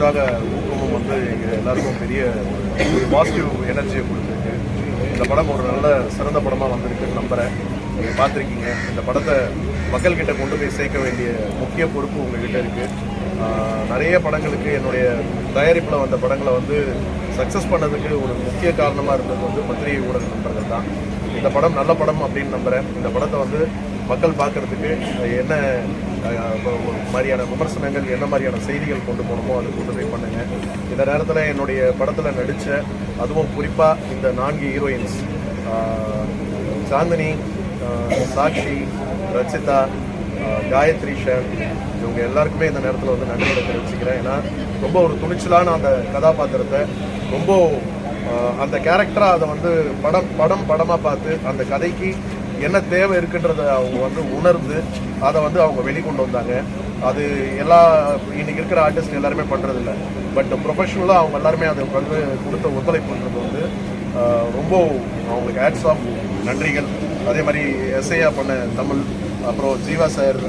உற்சாக ஊக்கமும் வந்து எங்கள் எல்லாருக்கும் பெரிய ஒரு பாசிட்டிவ் எனர்ஜியை கொடுத்துருக்கு. இந்த படம் ஒரு நல்ல சிறந்த படமாக வந்திருக்குன்னு நம்புகிறேன். நீங்கள் பார்த்துருக்கீங்க. இந்த படத்தை மக்கள்கிட்ட கொண்டு போய் சேர்க்க வேண்டிய முக்கிய பொறுப்பு உங்கள்கிட்ட இருக்குது. நிறைய படங்களுக்கு என்னுடைய தயாரிப்பில் வந்த படங்களை வந்து சக்ஸஸ் பண்ணதுக்கு ஒரு முக்கிய காரணமாக இருந்தது வந்து பத்திரிகை ஊடக நண்பர்கள் தான். இந்த படம் நல்ல படம் அப்படின்னு நம்புகிறேன். இந்த படத்தை வந்து மக்கள் பார்க்குறதுக்கு என்ன மாதிரியான விமர்சனங்கள், என்ன மாதிரியான செய்திகள் கொண்டு போகணுமோ அதை கொண்டு போய் பண்ணுங்கள். இந்த நேரத்தில் என்னுடைய படத்தில் நடித்த, அதுவும் குறிப்பாக இந்த 4 ஹீரோயின்ஸ் சாந்தினி, சாக்ஷி, ரச்சிதா, காயத்ரி ஷன், இவங்க எல்லாருக்குமே இந்த நேரத்தில் வந்து நன்றிகளை தெரிவிச்சுக்கிறேன். ஏன்னா ரொம்ப ஒரு துணிச்சலான அந்த கதாபாத்திரத்தை ரொம்ப அந்த கேரக்டராக அதை வந்து படமாக பார்த்து அந்த கதைக்கு என்ன தேவை இருக்குன்றதை அவங்க வந்து உணர்ந்து அதை வந்து அவங்க வெளிக்கொண்டு வந்தாங்க. அது இன்னைக்கு இருக்கிற ஆர்டிஸ்ட் எல்லாருமே பண்ணுறதில்ல. பட் ப்ரொஃபஷ்னலாக அவங்க எல்லாருமே அதை வந்து கொடுத்த ஒத்துழைப்புன்றது வந்து ரொம்ப அவங்களுக்கு ஹேட்ஸ் ஆஃப், நன்றிகள். அதே மாதிரி எஸ்ஐயா பண்ண தமிழ், அப்புறம் ஜீவா சார்,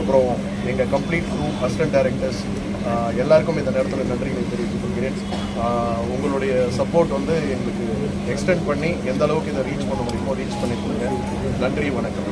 அப்புறம் எங்கள் கம்ப்ளீட் க்ரூ, அசிஸ்டன்ட் டைரக்டர்ஸ் எல்லாருக்கும் இந்த நேரத்தில் நன்றிகளை தெரிவித்துக் கொள்கிறேன். உங்களுடைய சப்போர்ட் வந்து எங்களுக்கு எக்ஸ்டெண்ட் பண்ணி எந்த அளவுக்கு இதை ரீச் பண்ண முடியுமோ ரீச் பண்ணி கொடுங்க. நன்றி, வணக்கம்.